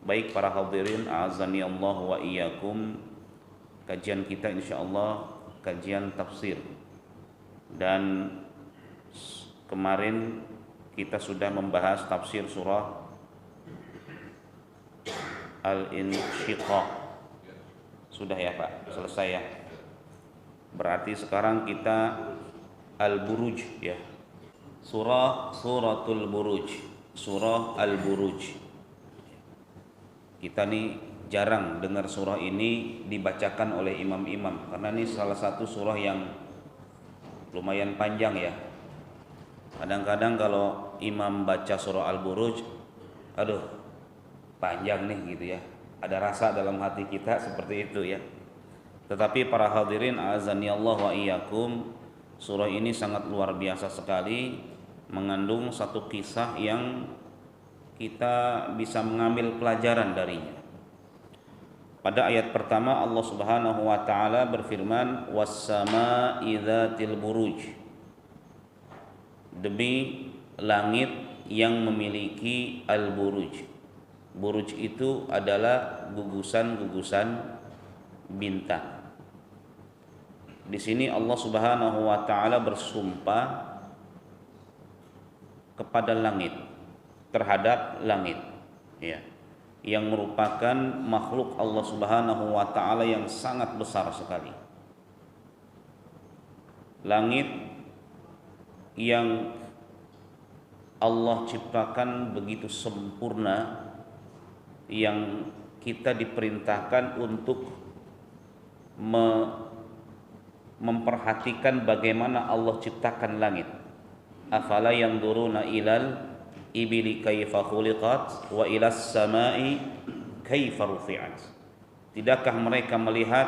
Baik para hadirin, a'azani Allah wa iyyakum. Kajian kita insyaallah kajian tafsir. Dan kemarin kita sudah membahas tafsir surah Al-Insyiqaq. Sudah ya Pak? Selesai ya? Berarti sekarang kita Al-Buruj ya. Suratul Buruj. Surah Al-Buruj. Kita nih jarang dengar surah ini dibacakan oleh imam-imam, karena ini salah satu surah yang lumayan panjang ya. Kadang-kadang kalau imam baca surah Al-Buruj, aduh panjang nih gitu ya, ada rasa dalam hati kita seperti itu ya. Tetapi para hadirin azani Allah wa iyyakum, surah ini sangat luar biasa sekali, mengandung satu kisah yang kita bisa mengambil pelajaran darinya. Pada ayat pertama Allah Subhanahu wa taala berfirman, was-samaa'i dzatil buruj. Demi langit yang memiliki al-buruj. Buruj itu adalah gugusan-gugusan bintang. Di sini Allah Subhanahu wa taala bersumpah kepada langit, terhadap langit ya, yang merupakan makhluk Allah Subhanahu wa taala yang sangat besar sekali. Langit yang Allah ciptakan begitu sempurna, yang kita diperintahkan untuk memperhatikan bagaimana Allah ciptakan langit. Afala yanzuruna ilal ibili kaifa khuliqat wa ilas samai kaifa rufi'at. Tidakkah mereka melihat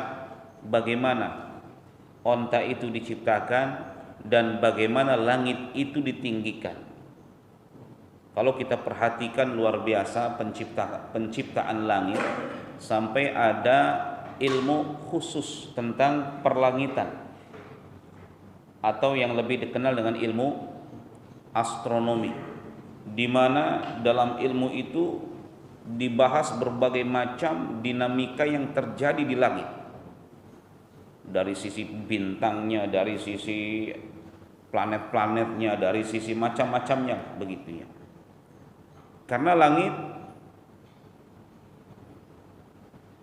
bagaimana onta itu diciptakan dan bagaimana langit itu ditinggikan? Kalau kita perhatikan luar biasa penciptaan langit, sampai ada ilmu khusus tentang perlangitan, atau yang lebih dikenal dengan ilmu astronomi, di mana dalam ilmu itu dibahas berbagai macam dinamika yang terjadi di langit, dari sisi bintangnya, dari sisi planet-planetnya, dari sisi macam-macamnya begitu ya. Karena langit,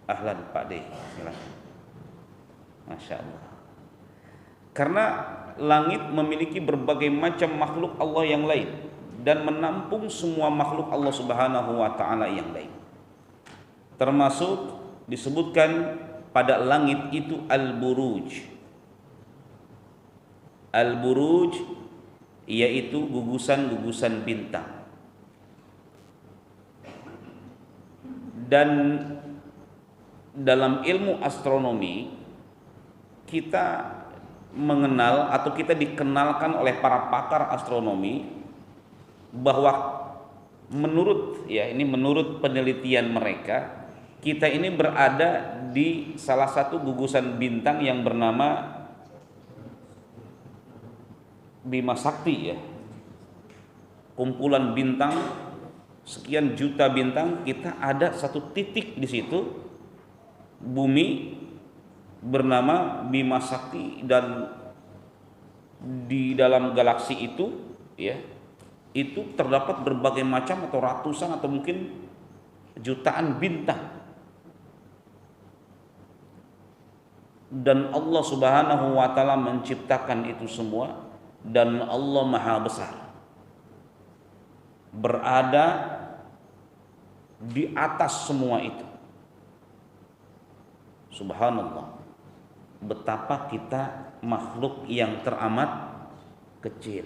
ahlan Pak De, silakan. Masya Allah. Karena langit memiliki berbagai macam makhluk Allah yang lain dan menampung semua makhluk Allah Subhanahu wa taala yang lain. Termasuk disebutkan pada langit itu al-buruj. Al-buruj yaitu gugusan-gugusan bintang. Dan dalam ilmu astronomi kita mengenal atau kita dikenalkan oleh para pakar astronomi bahwa menurut penelitian mereka, kita ini berada di salah satu gugusan bintang yang bernama Bima Sakti ya. Kumpulan bintang, sekian juta bintang, kita ada satu titik di situ, bumi bernama Bima Sakti, dan di dalam galaksi itu ya, itu terdapat berbagai macam atau ratusan atau mungkin jutaan bintang. Dan Allah Subhanahu wa taala menciptakan itu semua, dan Allah Maha Besar, berada di atas semua itu. Subhanallah, betapa kita makhluk yang teramat kecil.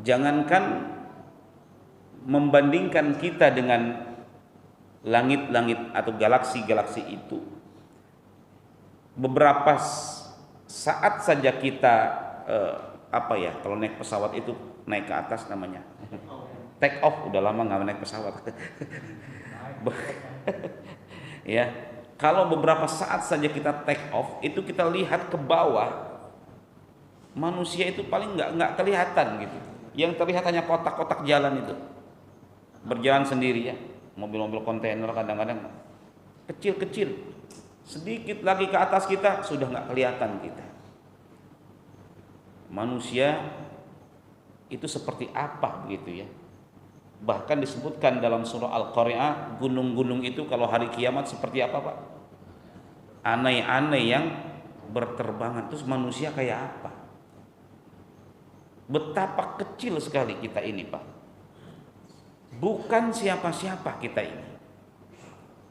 Jangankan membandingkan kita dengan langit-langit atau galaksi-galaksi itu, beberapa saat saja kita kalau naik pesawat itu naik ke atas namanya take off, udah lama nggak naik pesawat ya. Kalau beberapa saat saja kita take off, itu kita lihat ke bawah, manusia itu paling nggak kelihatan gitu. Yang terlihat hanya kotak-kotak jalan itu. berjalan sendiri ya, mobil-mobil kontainer kadang-kadang kecil-kecil, sedikit lagi ke atas kita sudah nggak kelihatan kita. Manusia itu seperti apa begitu ya? Bahkan disebutkan dalam surah Al-Qari'ah, gunung-gunung itu kalau hari kiamat seperti apa Pak? Anai-anai yang berterbangan. Terus manusia kayak apa? Betapa kecil sekali kita ini Pak. Bukan siapa-siapa kita ini,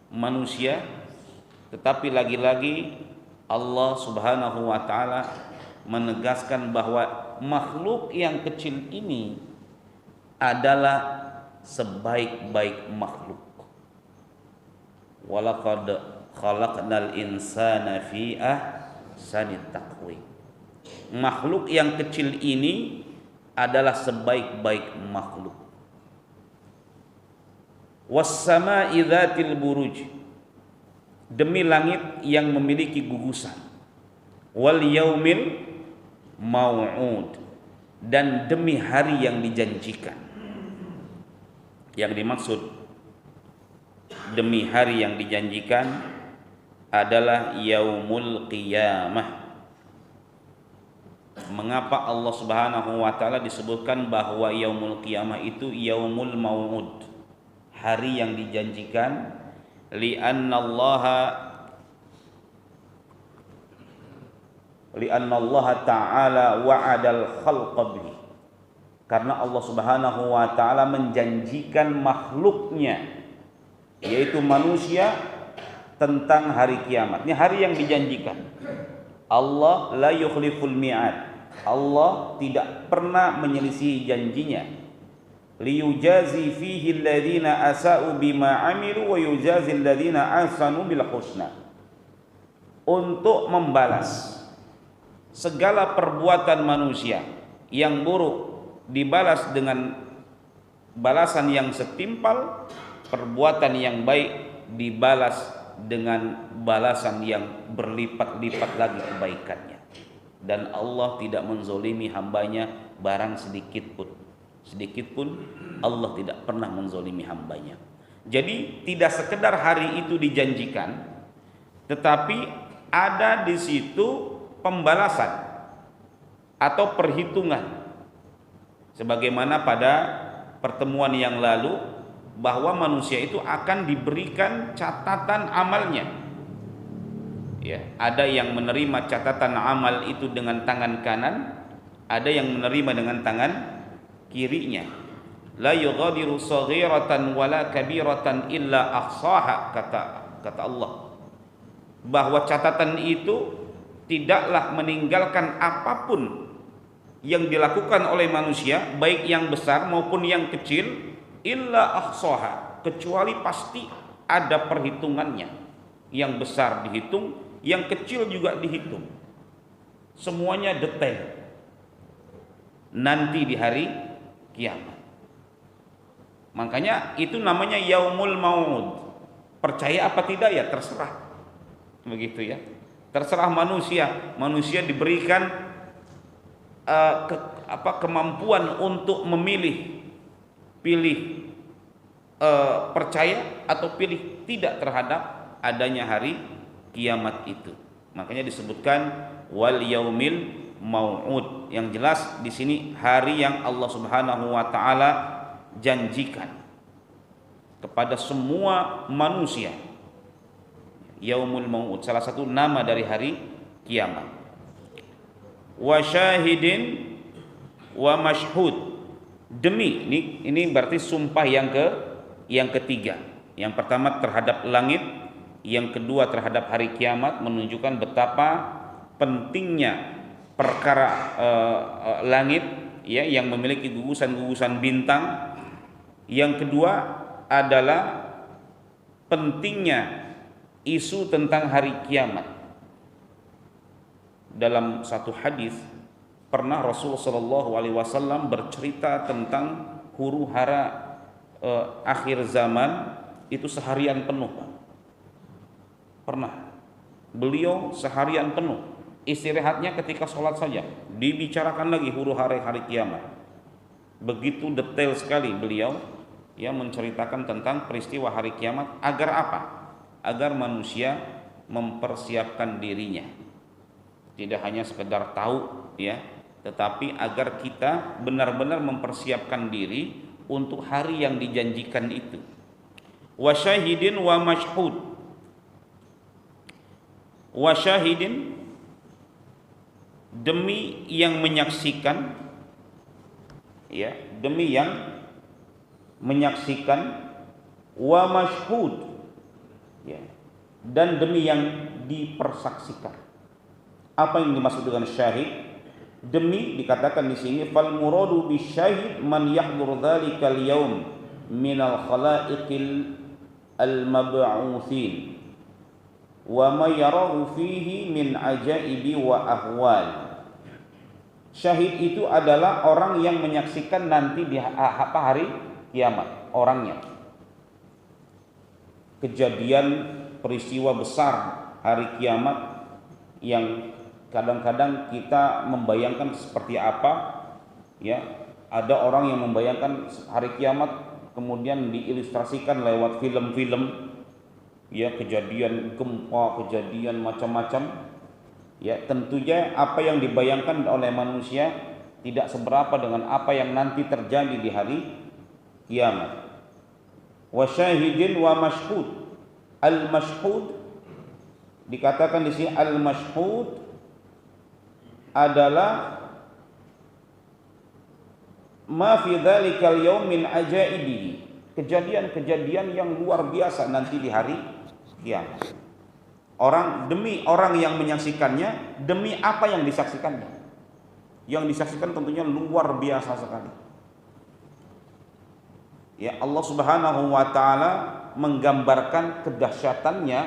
manusia, tetapi lagi-lagi Allah Subhanahu wa Ta'ala menegaskan bahwa makhluk yang kecil ini adalah sebaik-baik makhluk. Walaqad khalaqnal insana fi ahsani taqwim. Makhluk yang kecil ini adalah sebaik-baik makhluk. Was-sama'i dzatil buruj, demi langit yang memiliki gugusan. Wal yaumil mau'ud, dan demi hari yang dijanjikan. Yang dimaksud demi hari yang dijanjikan adalah yaumul qiyamah. Mengapa Allah Subhanahu wa Ta'ala disebutkan bahwa yaumul qiyamah itu yaumul mau'ud, hari yang dijanjikan? Li'anna Allah Ta'ala wa'adal khalqa bihi, karena Allah Subhanahu wa Ta'ala menjanjikan makhluknya, yaitu manusia, tentang hari kiamat. Ini hari yang dijanjikan. Allah la yukhliful mi'ad, Allah tidak pernah menyelisihi janjinya. Liyujazi fihi alladhina asa'u bima amilu wa yujazi alladhina ahsanu bil husna, untuk membalas segala perbuatan manusia yang buruk dibalas dengan balasan yang setimpal, perbuatan yang baik dibalas dengan balasan yang berlipat-lipat lagi kebaikannya. Dan Allah tidak menzolimi hambanya barang sedikit pun Allah tidak pernah menzolimi hambanya. Jadi tidak sekedar hari itu dijanjikan, tetapi ada di situ pembalasan atau perhitungan, sebagaimana pada pertemuan yang lalu bahwa manusia itu akan diberikan catatan amalnya. Ya, ada yang menerima catatan amal itu dengan tangan kanan, ada yang menerima dengan tangan kirinya. La yughadiru saghiratan wala kabiratan illa ahsaha, kata Allah, bahwa catatan itu tidaklah meninggalkan apapun yang dilakukan oleh manusia, baik yang besar maupun yang kecil, illa ahsaha, kecuali pasti ada perhitungannya. Yang besar dihitung, yang kecil juga dihitung. Semuanya detail. Nanti di hari kiamat. Makanya itu namanya yaumul maud. Percaya apa tidak ya terserah. Begitu ya. Terserah manusia. Manusia diberikan kemampuan untuk memilih, pilih percaya atau pilih tidak terhadap adanya hari kiamat itu. Makanya disebutkan wal yaumil mau'ud. Yang jelas di sini hari yang Allah Subhanahu wa Ta'ala janjikan kepada semua manusia. Yaumul mau'ud, salah satu nama dari hari kiamat. Wa syahidin wa mashhud, demi, ini berarti sumpah yang ketiga. Yang pertama terhadap langit, yang kedua terhadap hari kiamat, menunjukkan betapa pentingnya perkara langit ya, yang memiliki gugusan-gugusan bintang. Yang kedua adalah pentingnya isu tentang hari kiamat. Dalam satu hadis pernah Rasulullah SAW bercerita tentang huru hara akhir zaman itu seharian penuh. Pernah beliau seharian penuh, istirahatnya ketika sholat saja, dibicarakan lagi huru hara hari kiamat. Begitu detail sekali beliau ya menceritakan tentang peristiwa hari kiamat. Agar apa? Agar manusia mempersiapkan dirinya, tidak hanya sekedar tahu ya, tetapi agar kita benar-benar mempersiapkan diri untuk hari yang dijanjikan itu. Wa syahidin wa mashhud. Wa syahidin, demi yang menyaksikan, ya, demi yang menyaksikan, wa mashhud, ya, dan demi yang dipersaksikan. Apa yang dimaksud dengan syahid? Demi dikatakan di sini, fal muradu bisyahid man yahdur dzalikal yaum minal khalaiqil al mab'utsin wa ma yarahu fihi min ajaibi wa ahwal. Syahid itu adalah orang yang menyaksikan nanti di hari kiamat, orangnya. Kejadian peristiwa besar hari kiamat yang kadang-kadang kita membayangkan seperti apa, ya. Ada orang yang membayangkan hari kiamat kemudian diilustrasikan lewat film-film, ya, kejadian gempa, kejadian macam-macam. Ya, tentunya apa yang dibayangkan oleh manusia tidak seberapa dengan apa yang nanti terjadi di hari kiamat. Wa syahidin wa mashhud. Al-mashhud dikatakan di sini, al-mashhud adalah ma fi dzalikal yaum min ajaibihi, kejadian-kejadian yang luar biasa nanti di hari kiamat. Demi orang yang menyaksikannya, demi apa yang disaksikannya. Yang disaksikan tentunya luar biasa sekali. Ya, Allah Subhanahu wa taala menggambarkan kedahsyatannya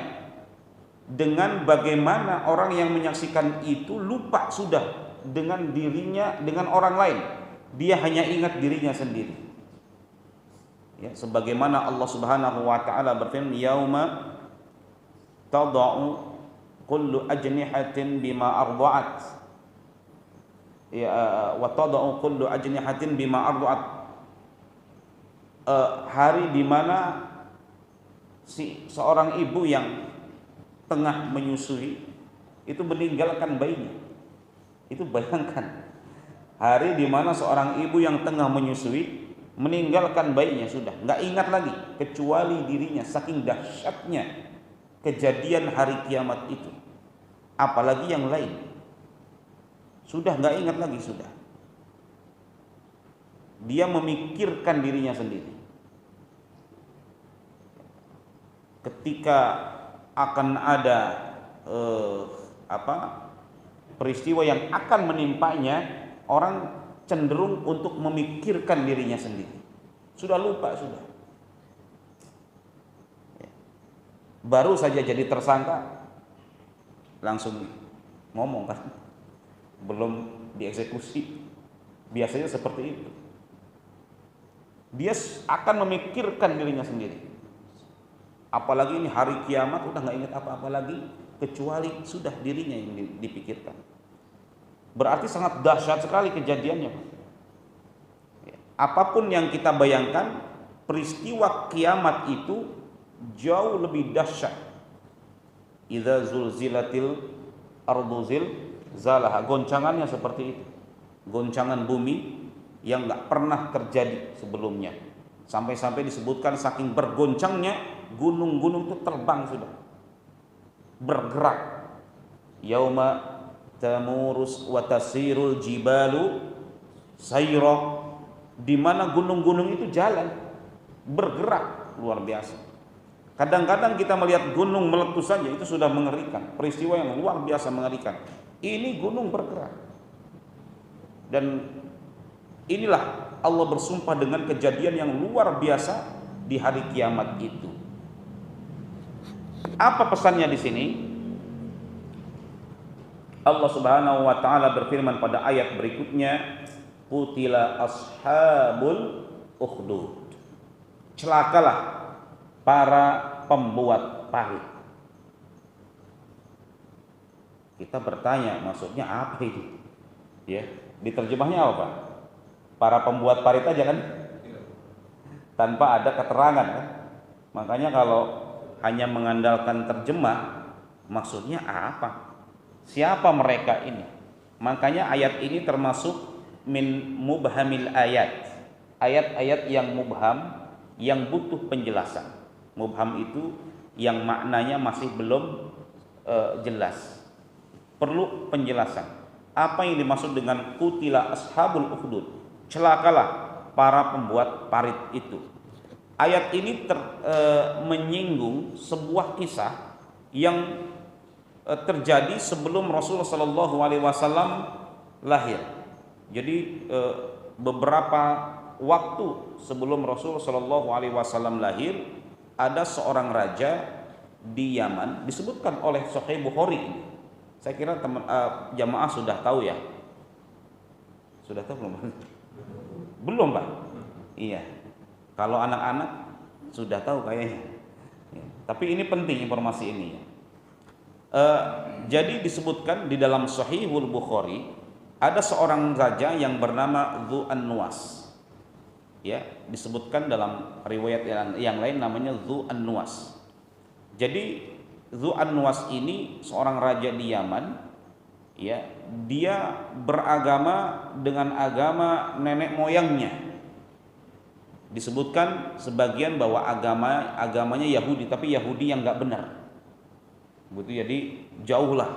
dengan bagaimana orang yang menyaksikan itu lupa sudah dengan dirinya, dengan orang lain. Dia hanya ingat dirinya sendiri. Ya, sebagaimana Allah Subhanahu wa taala berfirman, yauma tada'u kullu ajnihatin bima arda'at, ya, wa tada'u kullu ajnihatin bima arda'at. Hari di mana seorang ibu yang tengah menyusui itu meninggalkan bayinya. Itu bayangkan, hari di mana seorang ibu yang tengah menyusui meninggalkan bayinya, sudah nggak ingat lagi kecuali dirinya, saking dahsyatnya kejadian hari kiamat itu. Apalagi yang lain, sudah nggak ingat lagi, sudah dia memikirkan dirinya sendiri. Ketika akan ada peristiwa yang akan menimpanya, orang cenderung untuk memikirkan dirinya sendiri. Sudah lupa, sudah. Baru saja jadi tersangka langsung ngomong kan, belum dieksekusi. Biasanya seperti itu. Dia akan memikirkan dirinya sendiri. Apalagi ini hari kiamat, udah nggak ingat apa-apa lagi kecuali sudah dirinya yang dipikirkan. Berarti sangat dahsyat sekali kejadiannya. Apapun yang kita bayangkan, peristiwa kiamat itu jauh lebih dahsyat. Idza zulzilatil ardu zilzalaha, goncangannya seperti itu. Goncangan bumi yang nggak pernah terjadi sebelumnya. Sampai-sampai disebutkan saking bergoncangnya gunung-gunung itu terbang, sudah bergerak. Yauma tamurus wa tasirul jibalu sayra, di mana gunung-gunung itu jalan, bergerak, luar biasa. Kadang-kadang kita melihat gunung meletus saja itu sudah mengerikan, peristiwa yang luar biasa mengerikan. Ini gunung bergerak. Dan inilah Allah bersumpah dengan kejadian yang luar biasa di hari kiamat itu. Apa pesannya di sini? Allah Subhanahu wa taala berfirman pada ayat berikutnya, qutila ashabul ukhdud. Celakalah para pembuat parit. Kita bertanya, maksudnya apa ini? Ya, diterjemahnya apa, Pak? Para pembuat parit aja kan? tanpa ada keterangan kan. Makanya kalau hanya mengandalkan terjemah, maksudnya apa? Siapa mereka ini? Makanya ayat ini termasuk min mubhamil ayat. Ayat-ayat yang mubham, yang butuh penjelasan. Mubham itu yang maknanya masih belum jelas. Perlu penjelasan. Apa yang dimaksud dengan kutila ashabul ukhdud? Celakalah para pembuat parit itu. Ayat ini menyinggung sebuah kisah yang terjadi sebelum Rasulullah Shallallahu Alaihi Wasallam lahir. Jadi beberapa waktu sebelum Rasulullah Shallallahu Alaihi Wasallam lahir, ada seorang raja di Yaman, disebutkan oleh Sahih Bukhari. Saya kira teman jamaah sudah tahu ya. Sudah tahu belum? Belum, Pak. Iya. Kalau anak-anak sudah tahu kayaknya. Ya. Tapi ini penting informasi ini. Jadi disebutkan di dalam Sahihul Bukhari ada seorang raja yang bernama Dzu An-Nuwas. Ya, disebutkan dalam riwayat yang lain namanya Dzu An-Nuwas. Jadi Dzu An-Nuwas ini seorang raja di Yaman. Ya, dia beragama dengan agama nenek moyangnya. Disebutkan sebagian bahwa agamanya Yahudi, tapi Yahudi yang nggak benar. Begitu, jadi jauhlah.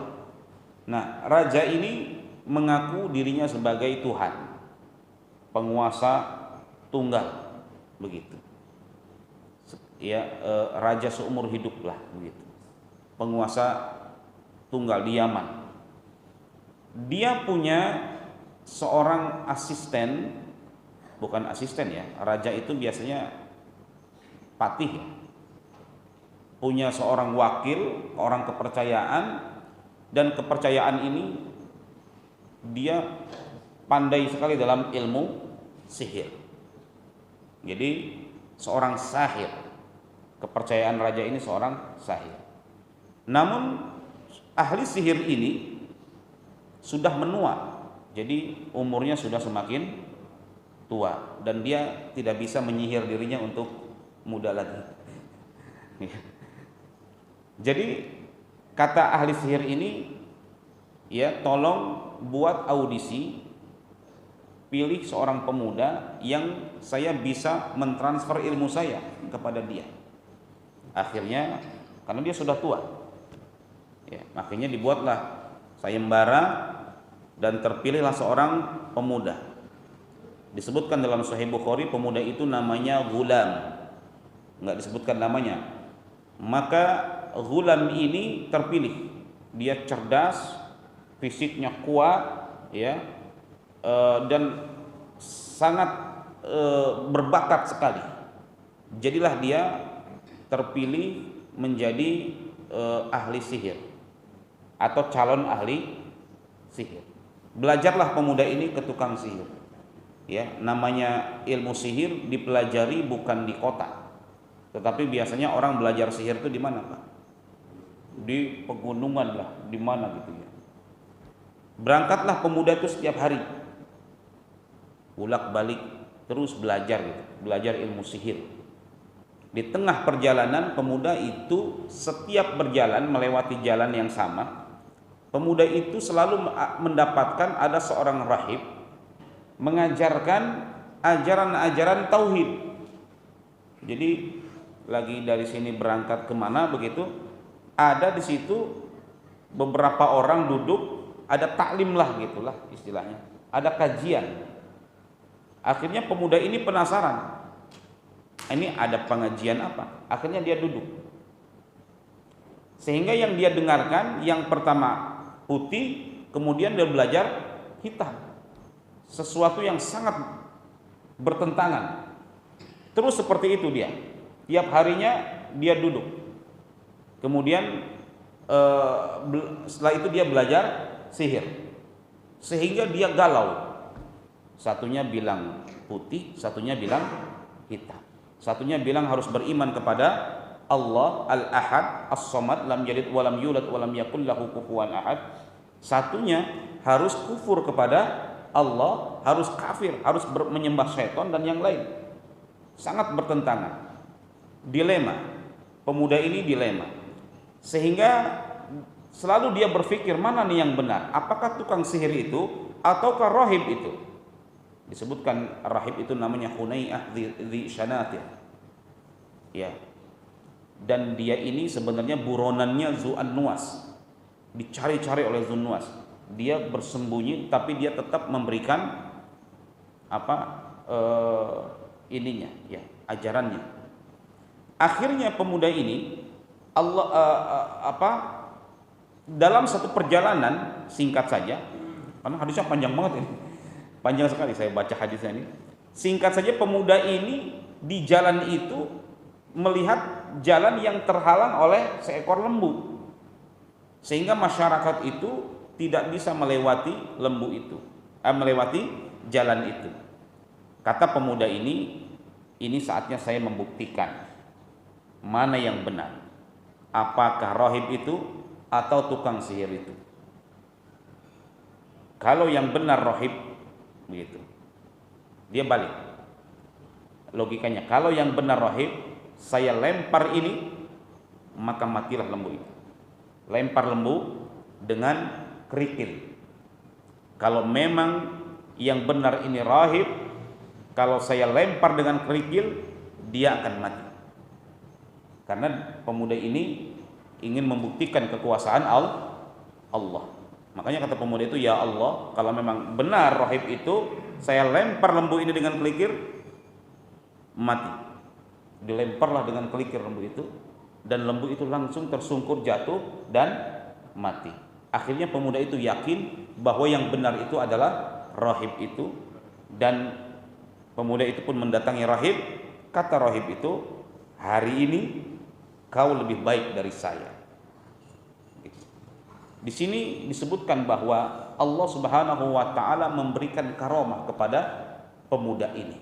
Nah, raja ini mengaku dirinya sebagai Tuhan, penguasa tunggal, begitu. Ya, raja seumur hidup lah, begitu. Penguasa tunggal di Yaman. Dia punya seorang asisten, bukan asisten ya, raja itu biasanya patih ya. Punya seorang wakil, orang kepercayaan, dan kepercayaan ini dia pandai sekali dalam ilmu sihir. Jadi seorang sahir, kepercayaan raja ini seorang sahir. Namun ahli sihir ini sudah menua, jadi umurnya sudah semakin tua dan dia tidak bisa menyihir dirinya untuk muda lagi. Jadi kata ahli sihir ini, ya tolong buat audisi, pilih seorang pemuda yang saya bisa mentransfer ilmu saya kepada dia. Akhirnya karena dia sudah tua, ya, makanya dibuatlah sayembara dan terpilihlah seorang pemuda. Disebutkan dalam Sahih Bukhari pemuda itu namanya Ghulam, nggak disebutkan namanya. Maka Ghulam ini terpilih. Dia cerdas, fisiknya kuat, ya, dan sangat berbakat sekali. Jadilah dia terpilih menjadi ahli sihir atau calon ahli sihir. Belajarlah pemuda ini ke tukang sihir. Ya, namanya ilmu sihir dipelajari bukan di kota. Tetapi biasanya orang belajar sihir itu di mana, Pak? Di pegunungan lah, di mana gitu ya. Berangkatlah pemuda itu setiap hari. Bolak-balik terus belajar gitu, belajar ilmu sihir. Di tengah perjalanan pemuda itu setiap berjalan melewati jalan yang sama, pemuda itu selalu mendapatkan ada seorang rahib mengajarkan ajaran-ajaran tauhid. Jadi lagi dari sini berangkat kemana begitu, ada di situ beberapa orang duduk, ada taklim lah gitulah istilahnya, ada kajian. Akhirnya pemuda ini penasaran, ini ada pengajian apa? Akhirnya dia duduk. Sehingga yang dia dengarkan yang pertama putih, kemudian dia belajar hitam. Sesuatu yang sangat bertentangan. Terus seperti itu dia. Tiap harinya dia duduk. Kemudian setelah itu dia belajar sihir. Sehingga dia galau. Satunya bilang putih, satunya bilang hitam. Satunya bilang harus beriman kepada Allah Al-Ahad As-Samad lam yalid wa lam yulad wa lam yakul lahu kufuwan ahad. Satunya harus kufur kepada Allah, harus kafir, harus menyembah syaitan dan yang lain. sangat bertentangan. Dilema. Pemuda ini dilema. Sehingga selalu dia berpikir mana nih yang benar, apakah tukang sihir itu ataukah rahib itu. Disebutkan rahib itu namanya Hunay'ah dhi Shanatir. Ya. Dan dia ini sebenarnya buronannya Zu'an-Nuwas. Dicari-cari oleh Zu'an-Nuwas. Dia bersembunyi tapi dia tetap memberikan ininya, ya, ajarannya. Akhirnya pemuda ini dalam satu perjalanan singkat saja, karena hadisnya panjang banget ini, panjang sekali saya baca hadisnya ini. Singkat saja, pemuda ini di jalan itu melihat jalan yang terhalang oleh seekor lembu, sehingga masyarakat itu tidak bisa melewati lembu itu, melewati jalan itu. Kata pemuda ini saatnya saya membuktikan mana yang benar, apakah rahib itu atau tukang sihir itu. Kalau yang benar rahib, begitu, dia balik. Logikanya, kalau yang benar rahib, saya lempar ini, maka matilah lembu itu. Lempar lembu dengan kerikil. Kalau memang yang benar ini rahib, kalau saya lempar dengan kerikil, dia akan mati. Karena pemuda ini ingin membuktikan kekuasaan Allah. Makanya kata pemuda itu, ya Allah, kalau memang benar rahib itu, saya lempar lembu ini dengan kelikir, mati. Dilemparlah dengan kelikir lembu itu, dan lembu itu langsung tersungkur jatuh dan mati. Akhirnya pemuda itu yakin bahwa yang benar itu adalah rahib itu, dan pemuda itu pun mendatangi rahib. Kata rahib itu, hari ini kau lebih baik dari saya. Di sini disebutkan bahwa Allah Subhanahu wa taala memberikan karomah kepada pemuda ini.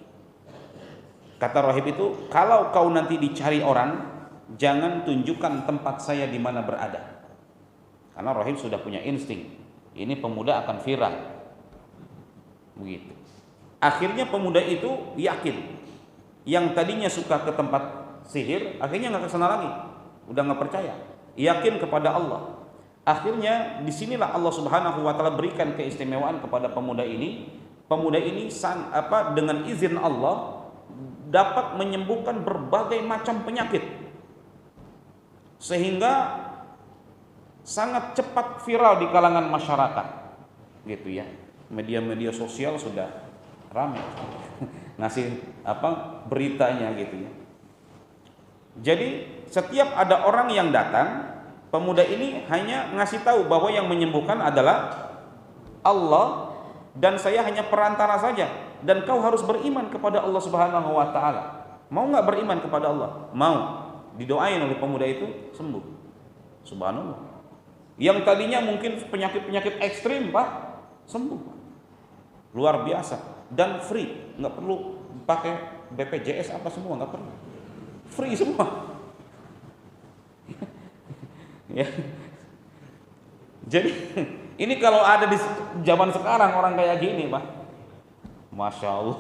Kata rahib itu, kalau kau nanti dicari orang, jangan tunjukkan tempat saya di mana berada. Karena rahib sudah punya insting, ini pemuda akan viral. Begitu. Akhirnya pemuda itu yakin, yang tadinya suka ke tempat sihir, akhirnya nggak kesana lagi, udah nggak percaya, yakin kepada Allah. Akhirnya disinilah Allah Subhanahu wa taala berikan keistimewaan kepada pemuda ini. Pemuda ini dengan izin Allah dapat menyembuhkan berbagai macam penyakit, sehingga sangat cepat viral di kalangan masyarakat, gitu ya. Media-media sosial sudah ramai ngasih beritanya, gitu ya. Jadi setiap ada orang yang datang, pemuda ini hanya ngasih tahu bahwa yang menyembuhkan adalah Allah, dan saya hanya perantara saja, dan kau harus beriman kepada Allah Subhanahu wa taala. Mau nggak beriman kepada Allah? Mau. Didoain oleh pemuda itu, sembuh. Subhanallah. Yang tadinya mungkin penyakit-penyakit ekstrim, Pak, sembuh. Luar biasa, dan free, nggak perlu pakai BPJS apa semua, nggak perlu. Free semua. Ya. Jadi ini kalau ada di zaman sekarang orang kayak gini, Pak, Masya Allah,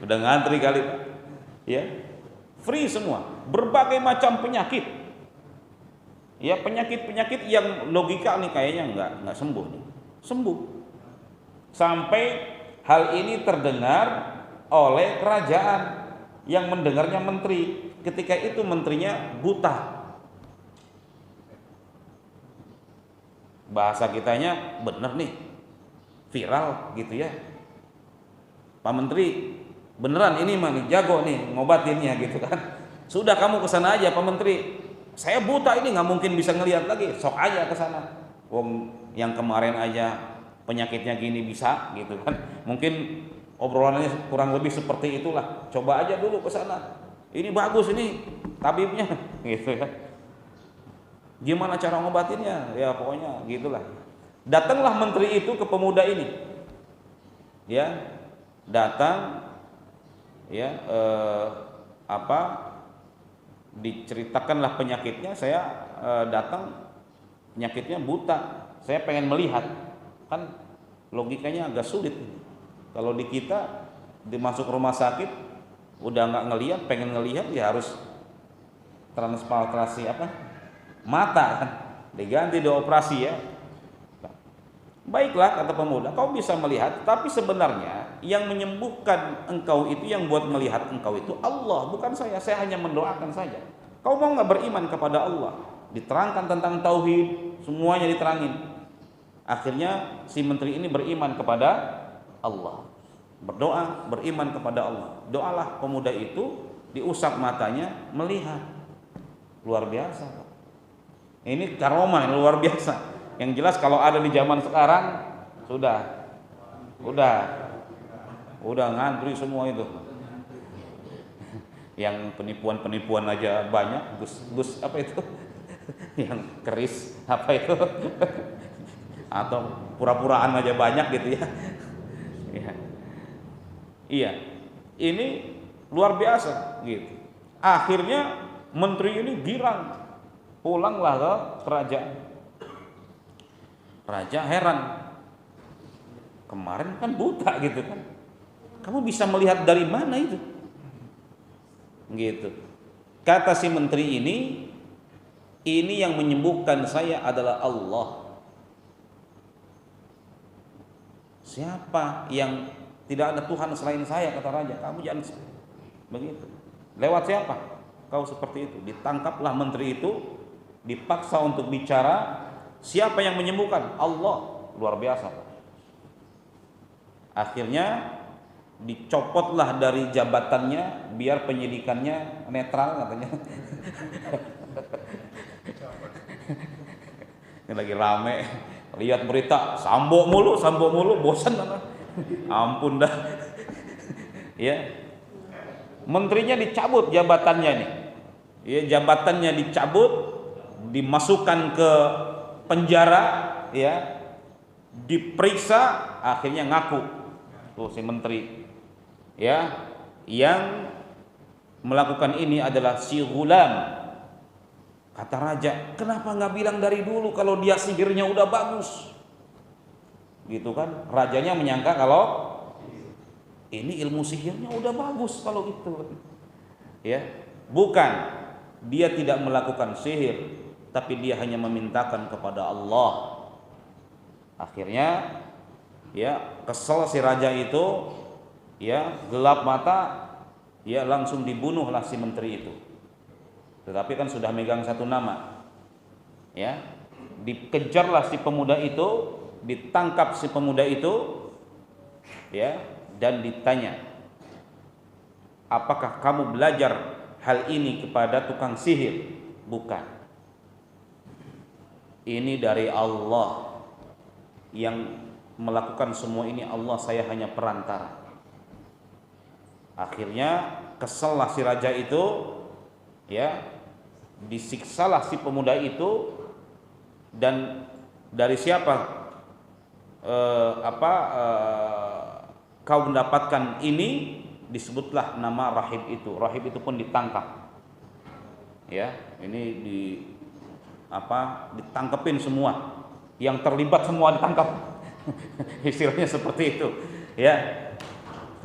udah ngantri kali, Pak. Ya, free semua, berbagai macam penyakit. Ya, penyakit-penyakit yang logika nih kayaknya nggak sembuh nih. Sembuh. Sampai hal ini terdengar oleh kerajaan, yang mendengarnya menteri. Ketika itu menterinya buta. Bahasa kitanya bener nih, viral gitu ya. Pak Menteri, beneran ini mah nih, jago nih ngobatinnya gitu kan. Sudah, kamu kesana aja Pak Menteri. Saya buta ini, nggak mungkin bisa ngelihat lagi. Sok aja kesana. Wong yang kemarin aja penyakitnya gini bisa gitu kan. Mungkin obrolannya kurang lebih seperti itulah. Coba aja dulu kesana. Ini bagus ini tabibnya gitu kan. Gimana cara ngobatinnya? Ya pokoknya gitulah. Datanglah menteri itu ke pemuda ini. Ya, datang, ya, diceritakanlah penyakitnya. Saya datang, penyakitnya buta. Saya pengen melihat. Kan logikanya agak sulit. Kalau di kita dimasuk rumah sakit, Udah nggak ngelihat, pengen ngelihat ya harus transplantasi apa? Mata kan. Diganti, dioperasi ya. Baiklah kata pemuda, kau bisa melihat, tapi sebenarnya yang menyembuhkan engkau itu, yang buat melihat engkau itu Allah, bukan saya. Saya hanya mendoakan saja. Kau mau nggak beriman kepada Allah? Diterangkan tentang tauhid, semuanya diterangin. Akhirnya si menteri ini beriman kepada Allah, berdoa, beriman kepada Allah. Doalah pemuda itu, diusap matanya, melihat. Luar biasa, Pak. Ini karomah yang luar biasa. Yang jelas kalau ada di zaman sekarang sudah ngantri semua itu. Yang penipuan aja banyak, gus apa itu? Yang keris apa itu? Atau pura-puraan aja banyak gitu ya. Iya. Ini luar biasa gitu. Akhirnya menteri ini girang, pulanglah ke kerajaan. Raja heran, kemarin kan buta gitu kan, kamu bisa melihat dari mana itu? Gitu. Kata si menteri ini yang menyembuhkan saya adalah Allah. Siapa yang tidak ada Tuhan selain saya, kata raja. Kamu jangan begitu. Lewat siapa? Kau seperti itu. Ditangkaplah menteri itu, dipaksa untuk bicara. Siapa yang menyembuhkan? Allah. Luar biasa. Akhirnya dicopotlah dari jabatannya biar penyidikannya netral katanya. Ini lagi rame, lihat berita sambo mulu, bosan kan? Ampun dah. Ya. Menterinya dicabut jabatannya nih. Ya, jabatannya dicabut, dimasukkan ke penjara, ya, diperiksa, akhirnya ngaku tuh si menteri, ya, yang melakukan ini adalah si ghulam. Kata raja, kenapa nggak bilang dari dulu kalau dia sihirnya udah bagus, gitu kan? Rajanya menyangka kalau ini ilmu sihirnya udah bagus kalau itu, ya, bukan, dia tidak melakukan sihir, tapi dia hanya memintakan kepada Allah. Akhirnya ya kesel si raja itu, ya gelap mata, ya langsung dibunuhlah si menteri itu. Tetapi kan sudah megang satu nama, ya, dikejarlah si pemuda itu, ditangkap si pemuda itu, ya, dan ditanya, apakah kamu belajar hal ini kepada tukang sihir? Bukan. Ini dari Allah yang melakukan semua ini. Allah, saya hanya perantara. Akhirnya kesellah si raja itu, ya, disiksalah si pemuda itu. Dan dari siapa kau mendapatkan ini? Disebutlah nama rahib itu. Rahib itu pun ditangkap, ya, ini ditangkepin semua, yang terlibat semua ditangkap. Istilahnya seperti itu, ya.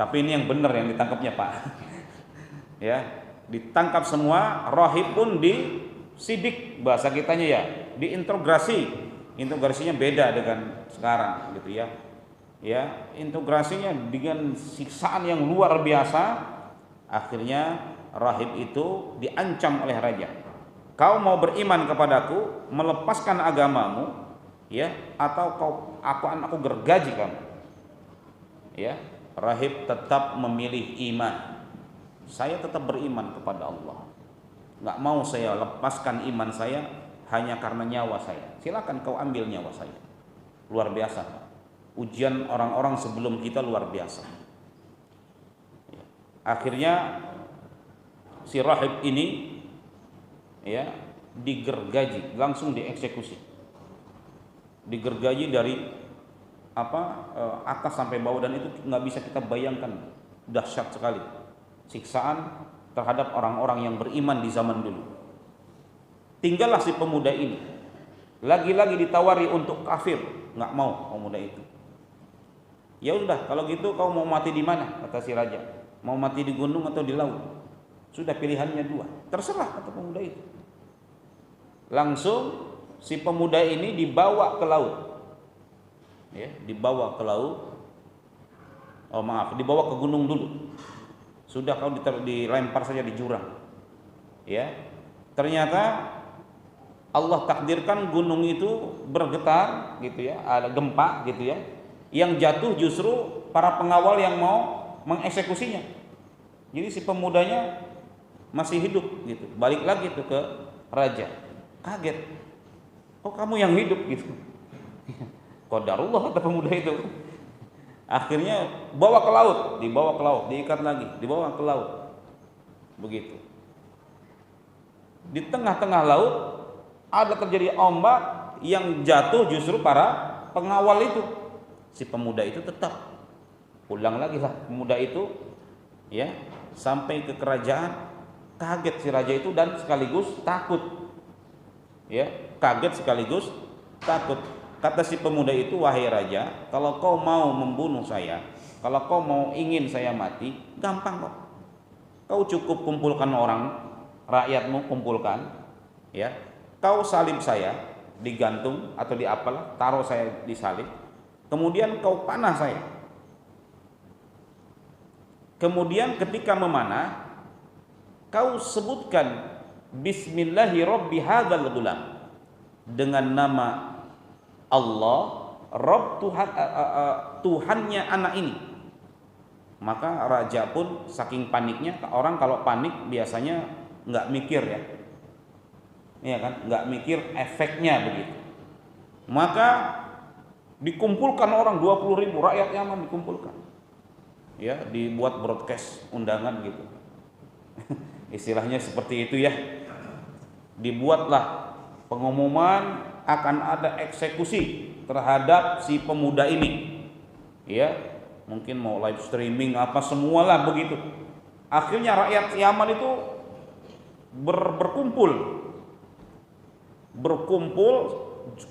Tapi ini yang benar yang ditangkapnya, Pak. Ya, ditangkap semua. Rahib pun disidik, bahasa kitanya ya, diintegrasi. Integrasinya beda dengan sekarang, gitu ya. Ya, integrasinya dengan siksaan yang luar biasa. Akhirnya rahib itu diancam oleh raja. Kau mau beriman kepadaku, melepaskan agamamu, ya, atau aku gergaji kamu. Ya, rahib tetap memilih iman. Saya tetap beriman kepada Allah. Nggak mau saya lepaskan iman saya hanya karena nyawa saya. Silakan kau ambil nyawa saya. Luar biasa. Ujian orang-orang sebelum kita luar biasa. Akhirnya si rahib ini, ya, digergaji, langsung dieksekusi. Digergaji dari atas sampai bawah, dan itu nggak bisa kita bayangkan, dahsyat sekali siksaan terhadap orang-orang yang beriman di zaman dulu. Tinggallah si pemuda ini, lagi-lagi ditawari untuk kafir, nggak mau pemuda itu. Ya udah, kalau gitu kau mau mati di mana? Kata si raja. mau mati di gunung atau di laut. Sudah pilihannya dua, terserah kata pemuda itu. Langsung si pemuda ini dibawa ke laut, ya, dibawa ke laut. Oh maaf, dibawa ke gunung dulu. Sudah kau dilempar saja di jurang, ya. Ternyata Allah takdirkan gunung itu bergetar, gitu ya, ada gempa, gitu ya. Yang jatuh justru para pengawal yang mau mengeksekusinya. Jadi si pemudanya masih hidup, gitu. Balik lagi tuh ke raja, kaget. Oh kamu yang hidup, gitu. Qadarullah kata pemuda itu. Akhirnya bawa ke laut, dibawa ke laut, diikat lagi, dibawa ke laut. Begitu. Di tengah-tengah laut ada terjadi ombak yang jatuh justru para pengawal itu. Si pemuda itu tetap pulang lagi lah pemuda itu, ya, sampai ke kerajaan. Kaget si raja itu dan sekaligus takut. Ya, kaget sekaligus takut. Kata si pemuda itu, wahai raja, kalau kau mau membunuh saya, kalau kau mau ingin saya mati, gampang kok. Kau cukup kumpulkan orang, rakyatmu kumpulkan, ya. Kau salib saya, digantung atau di apalah, taruh saya di salib. Kemudian kau panah saya. Kemudian ketika memanah, kau sebutkan Bismillahi Rabbi hadzal ghulam, dengan nama Allah, Rabb Tuhannya anak ini. Maka raja pun saking paniknya, orang kalau panik biasanya nggak mikir ya, iya kan, nggak mikir efeknya begitu. Maka dikumpulkan orang 20.000 rakyat Yaman dikumpulkan, ya, dibuat broadcast undangan gitu. Istilahnya seperti itu ya. Dibuatlah pengumuman akan ada eksekusi terhadap si pemuda ini, ya, mungkin mau live streaming apa semualah begitu. Akhirnya rakyat Yaman itu berkumpul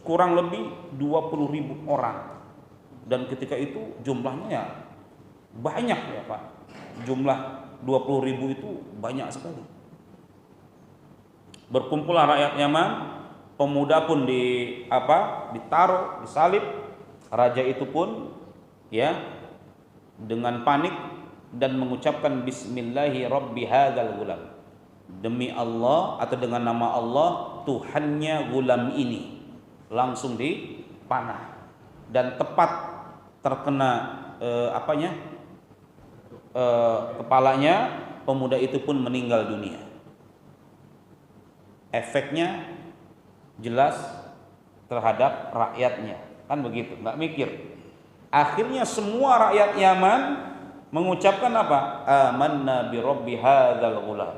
kurang lebih 20.000 orang, dan ketika itu jumlahnya ya banyak ya Pak, jumlah 20.000 itu banyak sekali. Berkumpullah rakyat Yaman. Pemuda pun ditaruh, disalib. Raja itu pun, ya, dengan panik dan mengucapkan Bismillahi Rabbi hadzal ghulam, demi Allah atau dengan nama Allah Tuhannya gulam ini. Langsung dipanah dan tepat terkena kepalanya. Pemuda itu pun meninggal dunia. Efeknya jelas terhadap rakyatnya, kan begitu, nggak mikir. Akhirnya semua rakyat Yaman mengucapkan apa? Amanna bi Rabbi hadzal ghulam.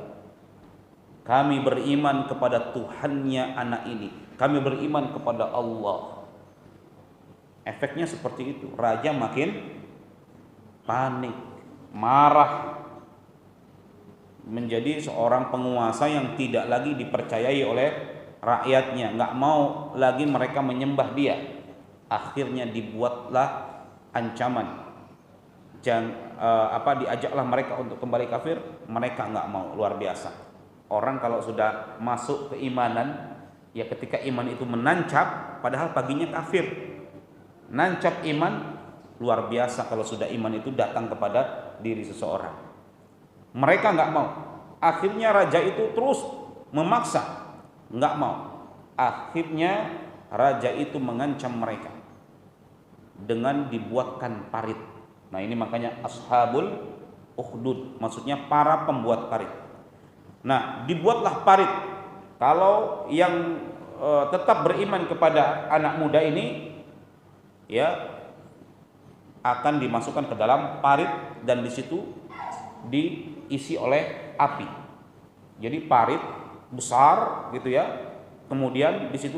Kami beriman kepada Tuhannya anak ini. Kami beriman kepada Allah. Efeknya seperti itu. Raja makin panik, marah, menjadi seorang penguasa yang tidak lagi dipercayai oleh rakyatnya, nggak mau lagi mereka menyembah dia. Akhirnya dibuatlah ancaman, diajaklah mereka untuk kembali kafir. Mereka nggak mau. Luar biasa. Orang kalau sudah masuk keimanan, ya ketika iman itu menancap, padahal paginya kafir, nancap iman, luar biasa kalau sudah iman itu datang kepada diri seseorang. Mereka nggak mau. Akhirnya raja itu terus memaksa, nggak mau. Akhirnya raja itu mengancam mereka dengan dibuatkan parit. Nah ini makanya ashabul ukhdud, maksudnya para pembuat parit. Nah dibuatlah parit. Kalau yang tetap beriman kepada anak muda ini, ya, akan dimasukkan ke dalam parit dan di situ diisi oleh api. Jadi parit besar gitu ya. Kemudian di situ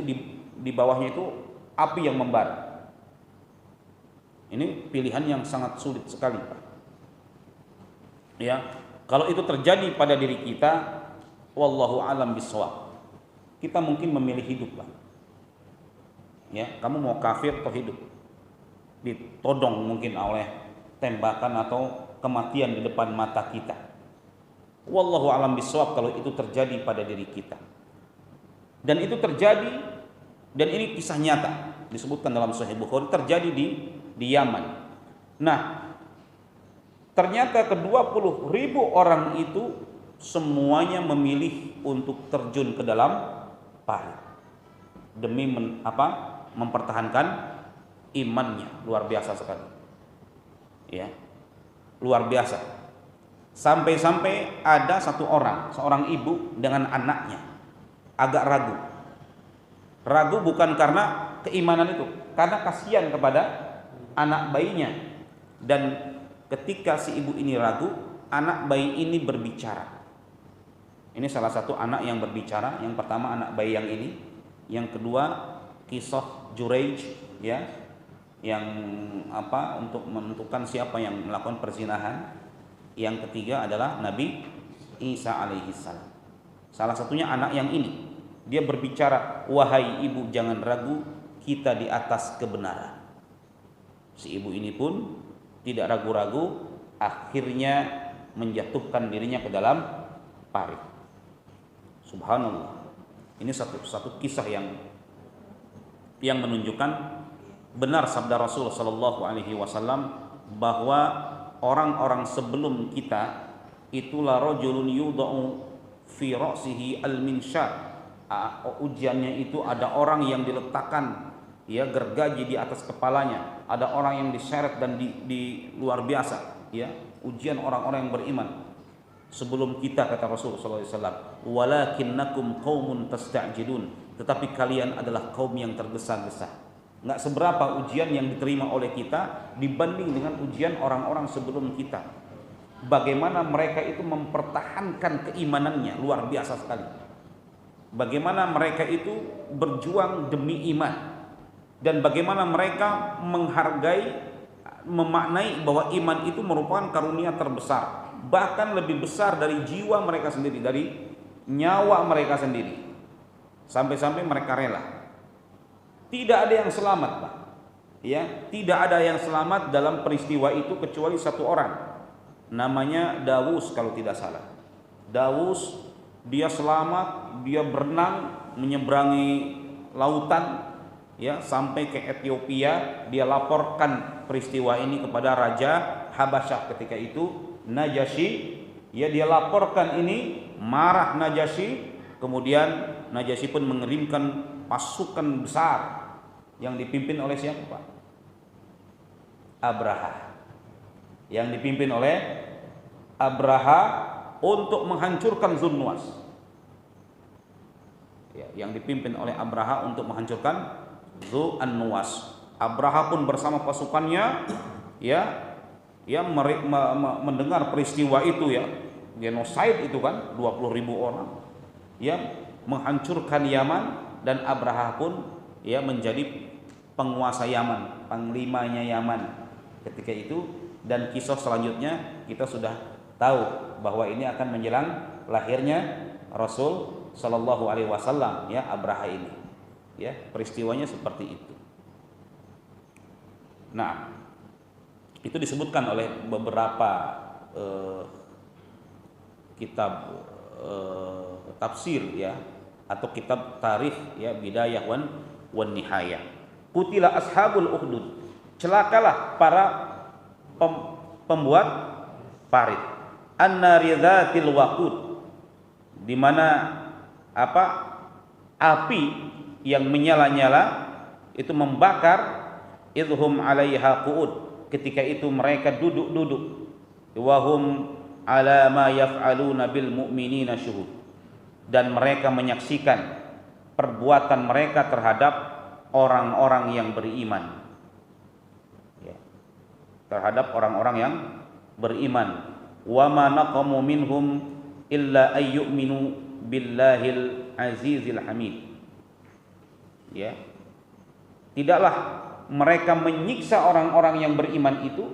di bawahnya itu api yang membara. Ini pilihan yang sangat sulit sekali, Pak. Ya, kalau itu terjadi pada diri kita, wallahu alam bisawab, kita mungkin memilih hidup, Pak. Ya, kamu mau kafir atau hidup? Ditodong mungkin oleh tembakan atau kematian di depan mata kita. Wallahu alam bisawab kalau itu terjadi pada diri kita. Dan itu terjadi, dan ini kisah nyata disebutkan dalam Sahih Bukhari, terjadi di Yaman. Nah, ternyata ke-20.000 orang itu semuanya memilih untuk terjun ke dalam parit demi mempertahankan imannya. Luar biasa sekali, ya, luar biasa. Sampai-sampai ada seorang ibu dengan anaknya agak ragu bukan karena keimanan itu, karena kasihan kepada anak bayinya. Dan ketika si ibu ini ragu, anak bayi ini berbicara. Ini salah satu anak yang berbicara. Yang pertama anak bayi yang ini, yang kedua kisah Juraij, ya, yang untuk menentukan siapa yang melakukan perzinahan. Yang ketiga adalah Nabi Isa alaihissalam. Salah satunya anak yang ini, dia berbicara, wahai ibu jangan ragu, kita di atas kebenaran. Si ibu ini pun tidak ragu-ragu, akhirnya menjatuhkan dirinya ke dalam parit. Subhanallah. Ini satu kisah yang menunjukkan benar sabda Rasul sallallahu alaihi wasallam bahwa orang-orang sebelum kita itulah rajulun yudau fi ra'sihi al-minsyar. Ujiannya itu ada orang yang diletakkan, ya, gergaji di atas kepalanya, ada orang yang diseret dan di luar biasa, ya, ujian orang-orang yang beriman sebelum kita, kata Rasul sallallahu alaihi wasallam, walakinnakum qaumun tasta'jilun, tetapi kalian adalah kaum yang tergesa-gesa. Nggak seberapa ujian yang diterima oleh kita dibanding dengan ujian orang-orang sebelum kita. Bagaimana mereka itu mempertahankan keimanannya, luar biasa sekali. Bagaimana mereka itu berjuang demi iman, dan bagaimana mereka menghargai, memaknai bahwa iman itu merupakan karunia terbesar, bahkan lebih besar dari jiwa mereka sendiri, dari nyawa mereka sendiri. Sampai-sampai mereka rela. Tidak ada yang selamat, Pak. Ya, tidak ada yang selamat dalam peristiwa itu kecuali satu orang. Namanya Dawus kalau tidak salah. Dawus, dia selamat, dia berenang menyeberangi lautan, ya, sampai ke Ethiopia. Dia laporkan peristiwa ini kepada Raja Habasyah ketika itu, Najasyi. Ya, dia laporkan ini, marah Najasyi. Kemudian Najasyi pun mengirimkan pasukan besar yang dipimpin oleh siapa, Pak? Abraha. Yang dipimpin oleh Abraha untuk menghancurkan Dzunnuwas. Ya, yang dipimpin oleh Abraha untuk menghancurkan Dzunnuwas. Abraha pun bersama pasukannya, ya, mendengar peristiwa itu, ya, genocide itu kan, 20.000 orang, ya, menghancurkan Yaman, dan Abraha pun, ya, menjadi penguasa Yaman, panglimanya Yaman ketika itu. Dan kisah selanjutnya kita sudah tahu bahwa ini akan menjelang lahirnya Rasul Sallallahu Alaihi Wasallam, ya, Abraha ini, ya, peristiwanya seperti itu. Nah, itu disebutkan oleh beberapa kitab tafsir, ya, atau kitab tarikh, ya, Bidayah wan Nihayah. Qutila ashabul ukhdud, celakalah para pembuat parit. An-nari dzatil waqud, di mana api yang menyala-nyala itu membakar. Idhum 'alaiha qu'ud, ketika itu mereka duduk-duduk. Wa hum 'ala ma yaf'aluna bil mu'minina syuhud, dan mereka menyaksikan perbuatan mereka terhadap orang-orang yang beriman, ya, terhadap orang-orang yang beriman. Wa ma naqamu minhum illa ayyuminu billahil azizil hamid, ya, tidaklah mereka menyiksa orang-orang yang beriman itu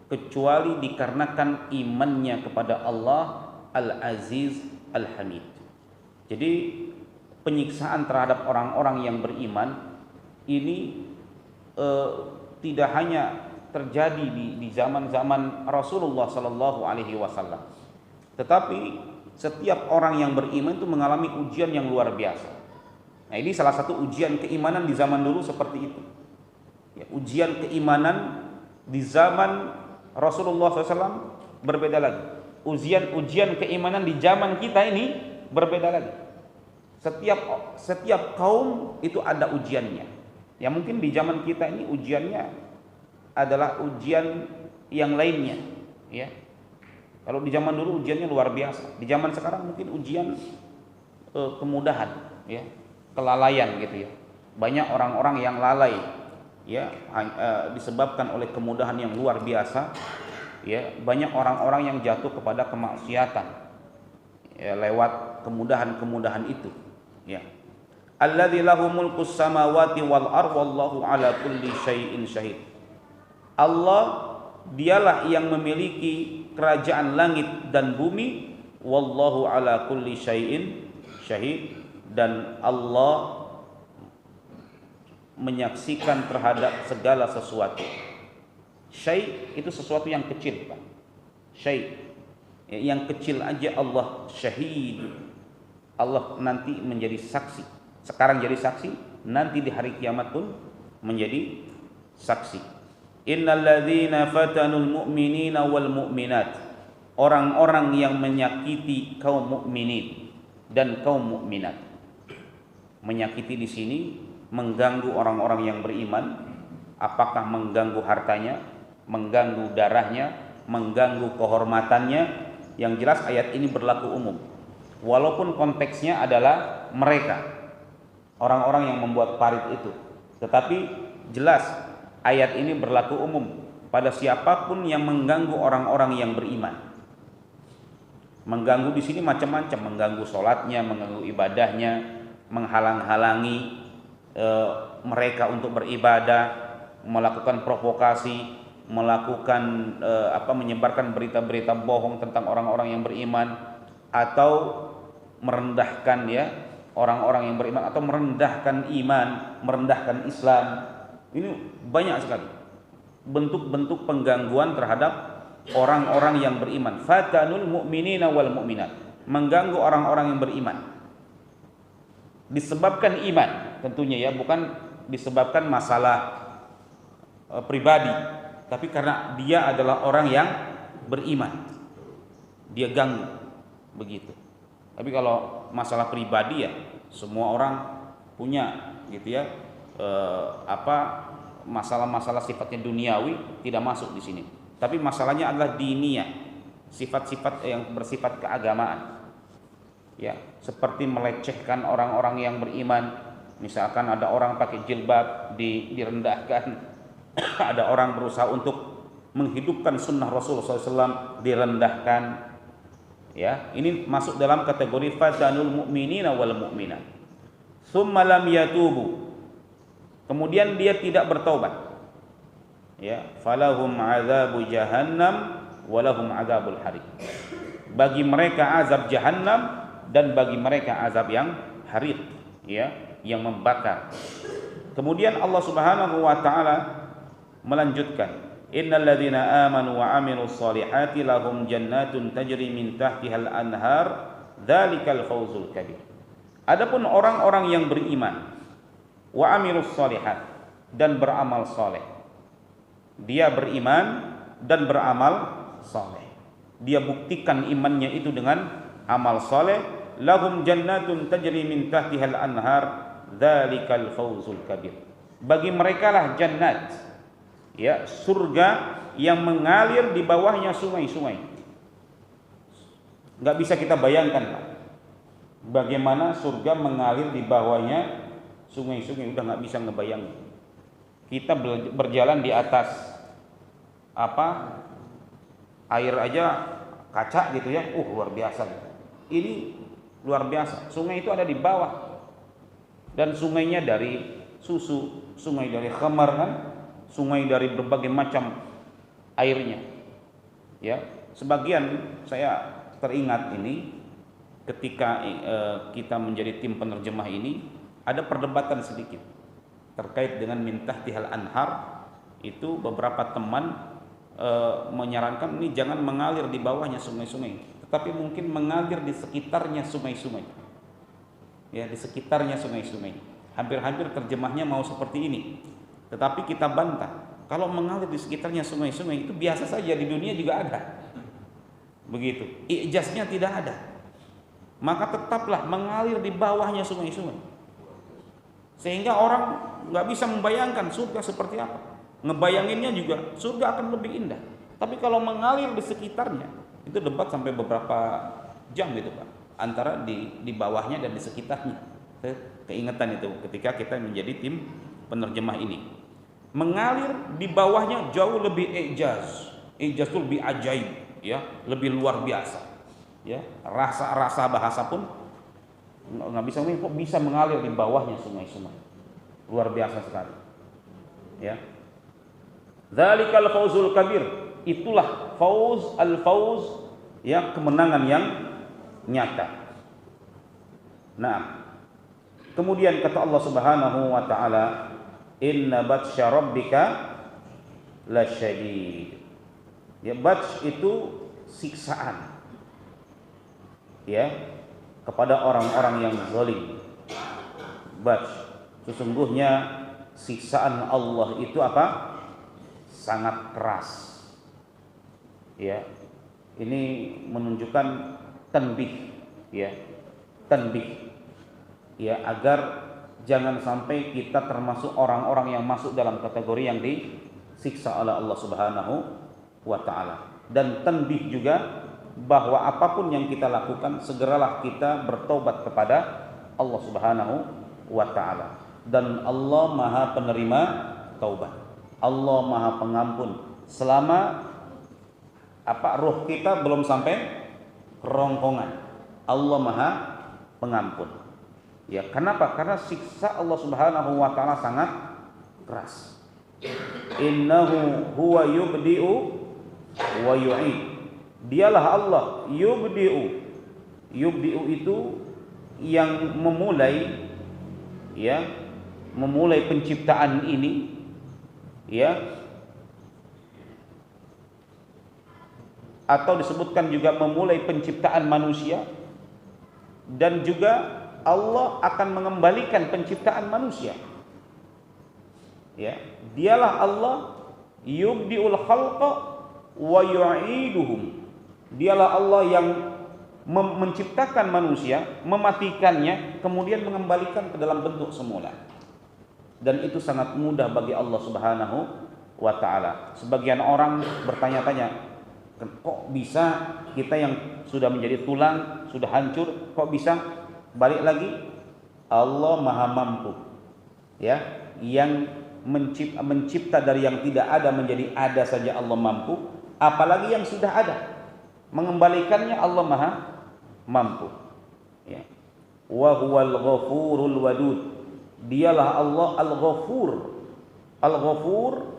kecuali dikarenakan imannya kepada Allah Al-Aziz Al-Hamid. Jadi penyiksaan terhadap orang-orang yang beriman ini tidak hanya terjadi di zaman-zaman Rasulullah Sallallahu Alaihi Wasallam. Tetapi setiap orang yang beriman itu mengalami ujian yang luar biasa. Nah, ini salah satu ujian keimanan di zaman dulu seperti itu. Ya, ujian keimanan di zaman Rasulullah SAW berbeda lagi. Ujian keimanan di zaman kita ini berbeda lagi. Setiap kaum itu ada ujiannya. Ya mungkin di zaman kita ini ujiannya adalah ujian yang lainnya. Ya, kalau di zaman dulu ujiannya luar biasa. Di zaman sekarang mungkin ujian kemudahan, ya, kelalaian gitu ya. Banyak orang-orang yang lalai, ya, disebabkan oleh kemudahan yang luar biasa. Ya, banyak orang-orang yang jatuh kepada kemaksiatan, ya, lewat kemudahan-kemudahan itu. Ya, alladzi lahu mulkus samawati wal ardh wallahu ala kulli syai'in syahid. Allah dialah yang memiliki kerajaan langit dan bumi, wallahu ala kulli syai'in syahid, dan Allah menyaksikan terhadap segala sesuatu. Syai' itu sesuatu yang kecil, Pak. Syai' yang kecil aja Allah syahid. Allah nanti menjadi saksi. Sekarang jadi saksi, nanti di hari kiamat pun menjadi saksi. Innal ladzina fatanul mu'minina wal mu'minat. Orang-orang yang menyakiti kaum mukminin dan kaum mukminat. Menyakiti di sini mengganggu orang-orang yang beriman, apakah mengganggu hartanya, mengganggu darahnya, mengganggu kehormatannya. Yang jelas ayat ini berlaku umum. Walaupun konteksnya adalah mereka, orang-orang yang membuat parit itu, tetapi jelas ayat ini berlaku umum pada siapapun yang mengganggu orang-orang yang beriman. Mengganggu di sini macam-macam, mengganggu sholatnya, mengganggu ibadahnya, menghalang-halangi mereka untuk beribadah, melakukan provokasi, melakukan menyebarkan berita-berita bohong tentang orang-orang yang beriman, atau merendahkan, ya, orang-orang yang beriman, atau merendahkan iman, merendahkan Islam. Ini banyak sekali bentuk-bentuk penggangguan terhadap orang-orang yang beriman. Fatanul mu'minina wal mu'minat, mengganggu orang-orang yang beriman disebabkan iman tentunya, ya, bukan disebabkan masalah pribadi, tapi karena dia adalah orang yang beriman, dia ganggu begitu. Tapi kalau masalah pribadi, ya, semua orang punya gitu, ya, masalah-masalah sifatnya duniawi tidak masuk di sini. Tapi masalahnya adalah diniyah, sifat-sifat yang bersifat keagamaan. Ya, seperti melecehkan orang-orang yang beriman. Misalkan ada orang pakai jilbab direndahkan, ada orang berusaha untuk menghidupkan sunnah Rasulullah SAW direndahkan. Ya, ini masuk dalam kategori fatanul mu'minina wal mu'minat. Tsumma lam yatubu, kemudian dia tidak bertaubat, ya, falahum azabu jahannam walahum azabul harik. Bagi mereka azab jahannam dan bagi mereka azab yang harik, ya, yang membakar. Kemudian Allah Subhanahu wa taala melanjutkan, innal ladzina amanu wa amilus solihati lahum jannatun tajri min tahtihal anhar dzalikal fawzul kabir. Adapun orang-orang yang beriman wa amilus solihat, dan beramal soleh. Dia beriman dan beramal soleh, dia buktikan imannya itu dengan amal soleh. Lahum jannatun tajri min tahtihal anhar dzalikal fawzul kabir. Bagi mereka lah jannat, ya, surga yang mengalir di bawahnya sungai-sungai. Nggak bisa kita bayangkan, Pak, bagaimana surga mengalir di bawahnya sungai-sungai. Udah nggak bisa ngebayangin. Kita berjalan di atas air aja kaca gitu, ya, luar biasa. Ini luar biasa. Sungai itu ada di bawah, dan sungainya dari susu, sungai dari khamar, kan, sungai dari berbagai macam airnya. Ya, sebagian saya teringat ini ketika kita menjadi tim penerjemah ini, ada perdebatan sedikit terkait dengan min tahtihal anhar Itu beberapa teman menyarankan ini jangan mengalir di bawahnya sungai-sungai, tetapi mungkin mengalir di sekitarnya sungai-sungai. Ya, di sekitarnya sungai-sungai. Hampir-hampir terjemahnya mau seperti ini. Tetapi kita bantah. Kalau mengalir di sekitarnya sungai-sungai itu biasa saja, di dunia juga ada. Begitu. Ijaznya tidak ada. Maka tetaplah mengalir di bawahnya sungai-sungai. Sehingga orang nggak bisa membayangkan surga seperti apa. Ngebayanginnya juga surga akan lebih indah. Tapi kalau mengalir di sekitarnya, itu debat sampai beberapa jam gitu Pak. Antara di bawahnya dan di sekitarnya. Keingetan itu ketika kita menjadi tim penerjemah ini. Mengalir di bawahnya jauh lebih ijaz. Ijaz itu lebih ajaib, ya, lebih luar biasa. Ya, rasa bahasa pun nggak bisa, kok bisa mengalir di bawahnya sungai-sungai. Luar biasa sekali. Ya. Dzalikal fauzul kabir. Itulah al-fauz, ya, kemenangan yang nyata. Nah, kemudian kata Allah Subhanahu wa taala, inna batsya rabbika lasyadid. Ya, bats itu siksaan, ya, kepada orang-orang yang zalim. Bats, sesungguhnya siksaan Allah itu apa? Sangat keras. Ya, ini menunjukkan tanbih, ya, tanbih, ya, agar jangan sampai kita termasuk orang-orang yang masuk dalam kategori yang disiksa oleh Allah Subhanahu wa taala. Dan tanbih juga bahwa apapun yang kita lakukan, segeralah kita bertobat kepada Allah Subhanahu wa taala. Dan Allah Maha penerima taubat. Allah Maha pengampun selama ruh kita belum sampai kerongkongan. Allah Maha pengampun. Ya, kenapa? Karena siksa Allah Subhanahu wa taala sangat keras. Innahu huwa yubdi'u wa yu'id. Dialah Allah yubdi'u. Yubdi'u itu yang memulai, ya, memulai penciptaan ini, ya, atau disebutkan juga memulai penciptaan manusia, dan juga Allah akan mengembalikan penciptaan manusia. Ya, dialah Allah yubdi'ul khalqa wa yu'iduhum. Dialah Allah yang menciptakan manusia, mematikannya, kemudian mengembalikan ke dalam bentuk semula. Dan itu sangat mudah bagi Allah Subhanahu wa taala. Sebagian orang bertanya-tanya, kok bisa kita yang sudah menjadi tulang, sudah hancur, kok bisa balik lagi? Allah Maha mampu, ya, yang mencipta dari yang tidak ada menjadi ada saja Allah mampu, apalagi yang sudah ada, mengembalikannya Allah Maha mampu. Ya. Wa huwal ghafurul wadud. Dialah Allah al-ghafur. Al-ghafur,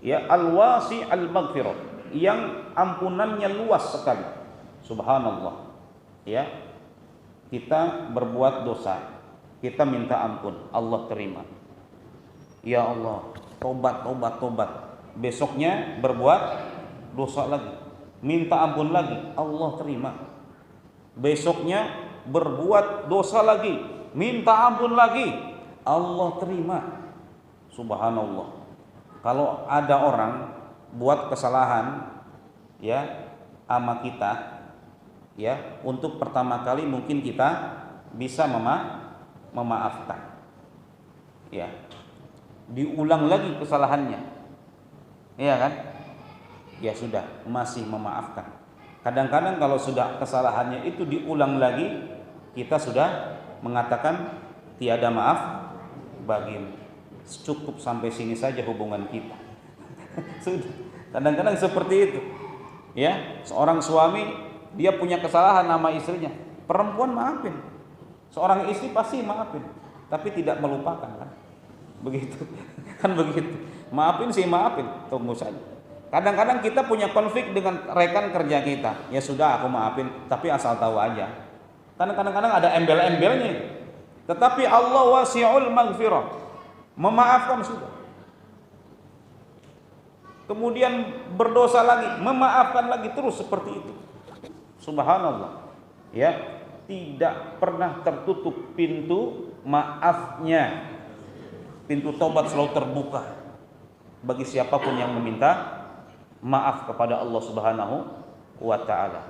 ya, al-wasi' al-maghfirah, yang ampunannya luas sekali. Subhanallah. Ya. Kita berbuat dosa, kita minta ampun, Allah terima. Ya Allah, tobat. Besoknya berbuat dosa lagi, minta ampun lagi, Allah terima. Besoknya berbuat dosa lagi, minta ampun lagi, Allah terima. Subhanallah. Kalau ada orang buat kesalahan, ya, sama kita, ya, untuk pertama kali mungkin kita bisa memaafkan, ya, diulang lagi kesalahannya, ya kan, ya sudah, masih memaafkan. Kadang-kadang kalau sudah kesalahannya itu diulang lagi, kita sudah mengatakan tiada maaf bagimu, cukup sampai sini saja hubungan kita. Sudah. Kadang-kadang seperti itu, ya. Seorang suami, dia punya kesalahan sama istrinya, perempuan maafin, seorang istri pasti maafin, tapi tidak melupakan, kan? Begitu, kan begitu. Maafin sih maafin, tunggu saja. Kadang-kadang kita punya konflik dengan rekan kerja kita, ya sudah aku maafin, tapi asal tahu aja. Karena kadang-kadang ada embel-embelnya. Tetapi Allah wasi'ul maghfirah, memaafkan sudah. kemudian berdosa lagi, memaafkan lagi, terus seperti itu. Subhanallah. Ya, tidak pernah tertutup pintu maafnya. Pintu taubat selalu terbuka bagi siapapun yang meminta maaf kepada Allah Subhanahu wa taala.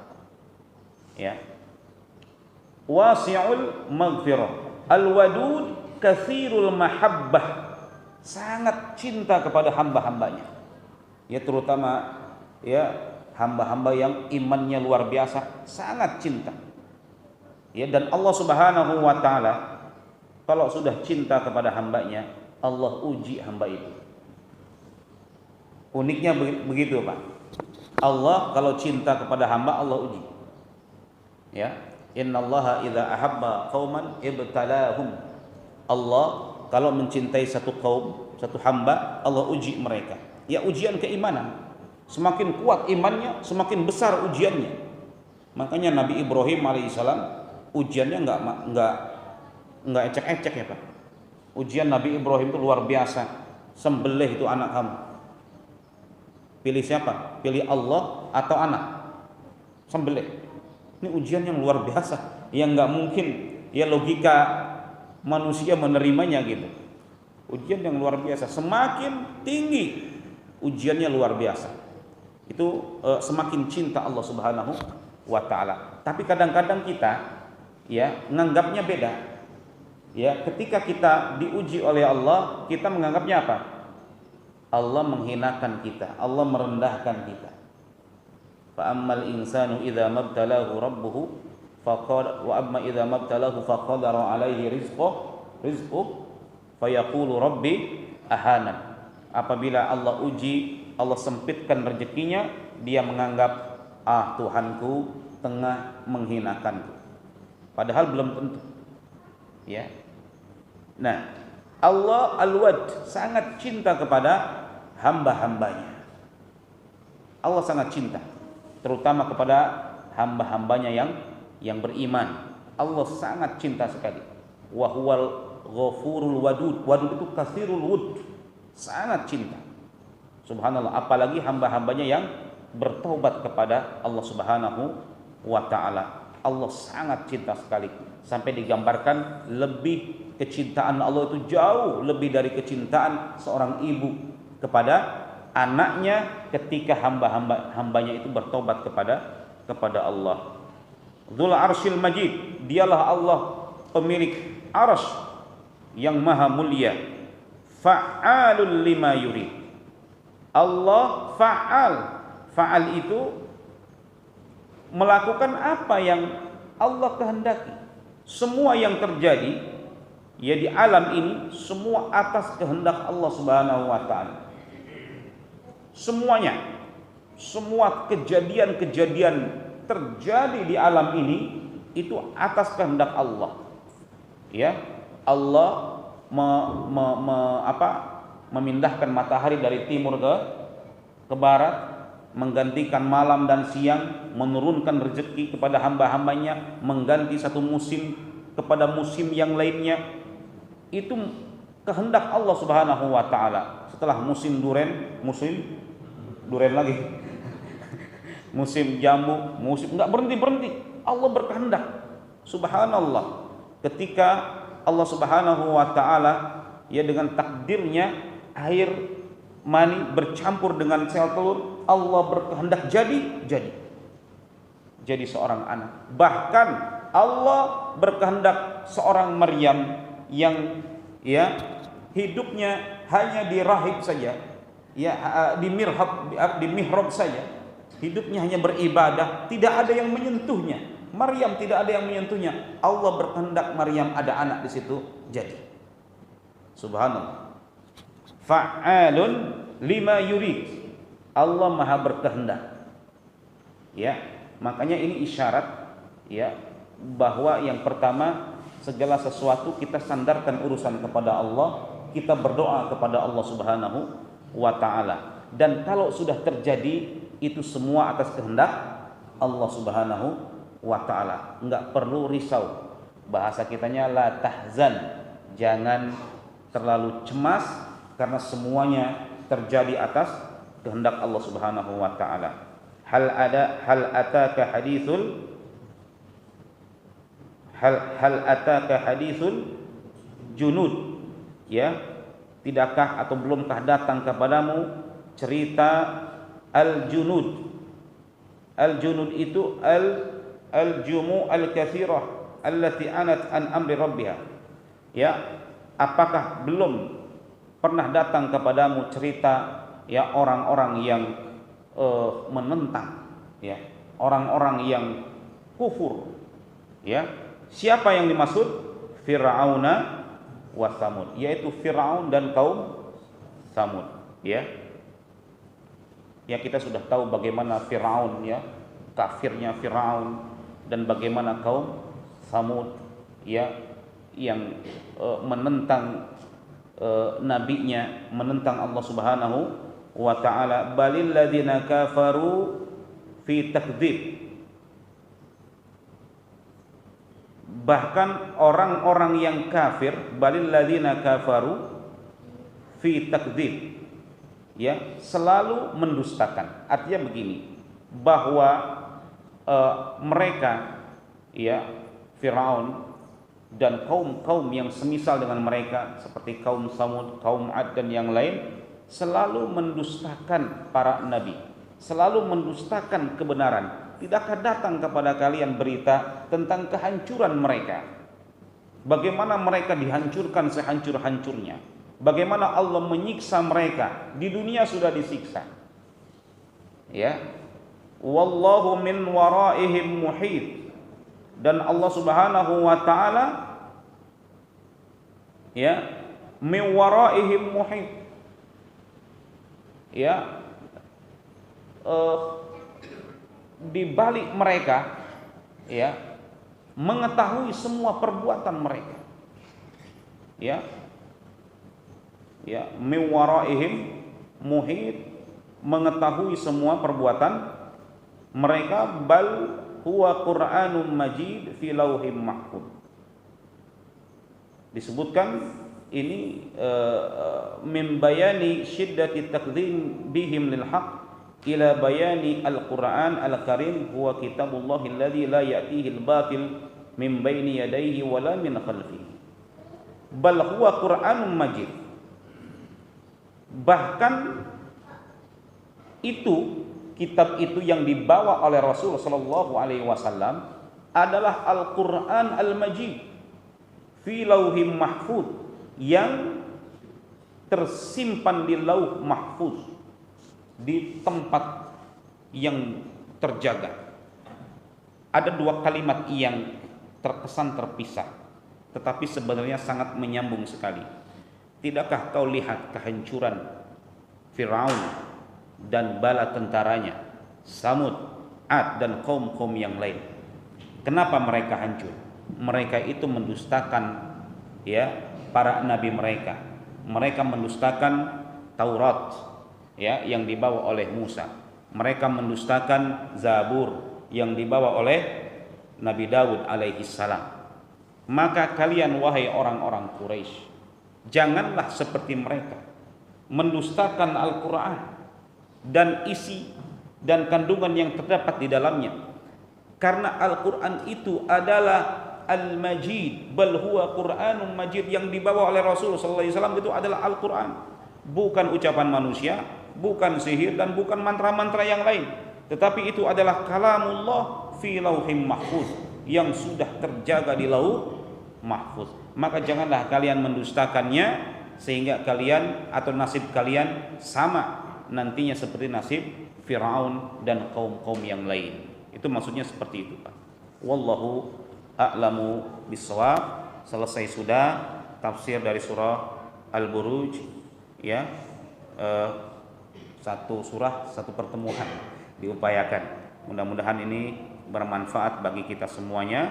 Ya. Wasi'ul maghfirah. Al-wadud katsirul mahabbah. Sangat cinta kepada hamba-hambanya. Ya, terutama ya hamba-hamba yang imannya luar biasa, sangat cinta. Ya, dan Allah Subhanahu wa taala kalau sudah cinta kepada hambanya, Allah uji hamba itu. Uniknya begitu, Pak. Allah kalau cinta kepada hamba, Allah uji. Ya, innallaha idza ahabba qauman ibtalahum. Allah kalau mencintai satu kaum, satu hamba, Allah uji mereka. Ya, ujian keimanan. Semakin kuat imannya, semakin besar ujiannya. Makanya Nabi Ibrahim alaihissalam ujiannya enggak ecek-ecek ya, Pak. Ujian Nabi Ibrahim itu luar biasa. Sembelih itu anak kamu. Pilih siapa? Pilih Allah atau anak? Sembelih. Ini ujian yang luar biasa, yang enggak mungkin ya logika manusia menerimanya gitu. Ujian yang luar biasa. Semakin tinggi ujiannya luar biasa. Itu semakin cinta Allah Subhanahu wa taala. Tapi kadang-kadang kita ya menganggapnya beda. Ya, ketika kita diuji oleh Allah, kita menganggapnya apa? Allah menghinakan kita, Allah merendahkan kita. Fa ammal insanu idza mabtalahu rabbuhu faqad wa amma idza mabtalahu faqadara alaihi rizquhu fayaqulu rabbi ahanan. Apabila Allah uji, Allah sempitkan rezekinya, dia menganggap Tuhanku tengah menghinakanku. Padahal belum tentu. Ya. Nah, Allah Al-Wad sangat cinta kepada hamba-hambanya. Allah sangat cinta, terutama kepada hamba-hambanya yang beriman. Allah sangat cinta sekali. Wa huwal ghafurul wadud. Wadud itu katsirul wud. Sangat cinta. Subhanallah, apalagi hamba-hambanya yang bertaubat kepada Allah Subhanahu wa taala. Allah sangat cinta sekali, sampai digambarkan lebih kecintaan Allah itu jauh lebih dari kecintaan seorang ibu kepada anaknya ketika hambanya itu bertobat kepada Allah. Dzul Arsyil Majid, dialah Allah pemilik arsy yang maha mulia. Fa'alul lima yurid. Allah fa'al. Fa'al itu melakukan apa yang Allah kehendaki. Semua yang terjadi ya di alam ini semua atas kehendak Allah Subhanahu wa taala. Semuanya, semua kejadian-kejadian terjadi di alam ini itu atas kehendak Allah. Ya, Allah memindahkan matahari dari timur ke barat, menggantikan malam dan siang, menurunkan rezeki kepada hamba-hambanya, mengganti satu musim kepada musim yang lainnya. Itu kehendak Allah Subhanahu wa taala. Setelah musim duren lagi. Musim jambu, musim enggak berhenti. Allah berkehendak. Subhanallah. Ketika Allah Subhanahu wa taala ya dengan takdirnya air mani bercampur dengan sel telur, Allah berkehendak jadi seorang anak. Bahkan Allah berkehendak seorang Maryam yang ya hidupnya hanya di rahib saja, ya di mihrab saja. Hidupnya hanya beribadah, tidak ada yang menyentuhnya. Maryam tidak ada yang menyentuhnya. Allah berkehendak Maryam ada anak di situ jadi. Subhanallah. Fa'alun lima yurid. Allah Maha berkehendak. Ya, makanya ini isyarat ya bahwa yang pertama segala sesuatu kita sandarkan urusan kepada Allah, kita berdoa kepada Allah Subhanahu wa taala. Dan kalau sudah terjadi itu semua atas kehendak Allah Subhanahu wa taala. Enggak perlu risau. Bahasa kitanya la tahzan. Jangan terlalu cemas karena semuanya terjadi atas kehendak Allah Subhanahu wa taala. Hal ataka hadithul junud, ya, tidakkah atau belumkah datang kepadamu cerita al-junud. Al-junud itu al-jumu al-kathirah allati anat an amri rabbiha. Ya, apakah belum pernah datang kepadamu cerita, ya, orang-orang yang menentang, ya, orang-orang yang kufur, ya. Siapa yang dimaksud? Fir'auna wa Samud, yaitu Fir'aun dan kaum Samud, ya. Ya, kita sudah tahu bagaimana Fir'aun, ya, kafirnya Fir'aun, dan bagaimana kaum Samud, ya, yang menentang nabinya, menentang Allah Subhanahu wa ta'ala. Balil ladzina kafaru fi takdzib, bahkan orang-orang yang kafir, balil ladzina kafaru fi takdzib, ya, selalu mendustakan. Artinya begini, bahwa mereka, ya, Firaun dan kaum-kaum yang semisal dengan mereka seperti kaum Samud, kaum Ad dan yang lain, selalu mendustakan para nabi, selalu mendustakan kebenaran. Tidakkah datang kepada kalian berita tentang kehancuran mereka? Bagaimana mereka dihancurkan sehancur-hancurnya? Bagaimana Allah menyiksa mereka? Di dunia sudah disiksa. Ya. Wallahu min waraihim muhit. Dan Allah Subhanahu wa taala, ya, min waraihim muhit. Ya, di balik mereka, ya, mengetahui semua perbuatan mereka. Ya. Ya, min waraihim muhit, mengetahui semua perbuatan mereka. Bal huwa Qur'anun Majid fi lauhim mahfuz. Disebutkan ini min bayani syiddati takdzim bihim lil haqq ila bayani al-Qur'an al-Karim huwa kitabullahi alladzi la ya'tihi al-batil min baini yadayhi wala min khalfihi. Bal huwa Qur'anun Majid. Bahkan itu, kitab itu yang dibawa oleh Rasul sallallahu alaihi wasallam adalah Al-Qur'an Al-Majid fi lauhim mahfuz, yang tersimpan di lauh mahfuz, di tempat yang terjaga. Ada dua kalimat yang terkesan terpisah, tetapi sebenarnya sangat menyambung sekali. Tidakkah kau lihat kehancuran Firaun dan bala tentaranya, Samud, Ad dan kaum-kaum yang lain? Kenapa mereka hancur? Mereka itu mendustakan, ya, para nabi mereka. Mereka mendustakan Taurat, ya, yang dibawa oleh Musa. Mereka mendustakan Zabur yang dibawa oleh Nabi Daud alaihi salam. Maka kalian, wahai orang-orang Quraisy, janganlah seperti mereka mendustakan Al-Quran dan isi dan kandungan yang terdapat di dalamnya. Karena Al-Quran itu adalah Al-Majid, bal huwa Qur'anun Majid, yang dibawa oleh Rasul sallallahu alaihi wasallam itu adalah Al-Quran, bukan ucapan manusia, bukan sihir dan bukan mantra-mantra yang lain, tetapi itu adalah kalamullah fi lauhim mahfuz, yang sudah terjaga di lauh mahfuz. Maka janganlah kalian mendustakannya sehingga kalian atau nasib kalian sama nantinya seperti nasib Firaun dan kaum-kaum yang lain. Itu maksudnya seperti itu, Pak. Wallahu a'lamu bissawab. Selesai sudah tafsir dari surah Al-Buruj, ya. Satu surah, satu pertemuan diupayakan. Mudah-mudahan ini bermanfaat bagi kita semuanya.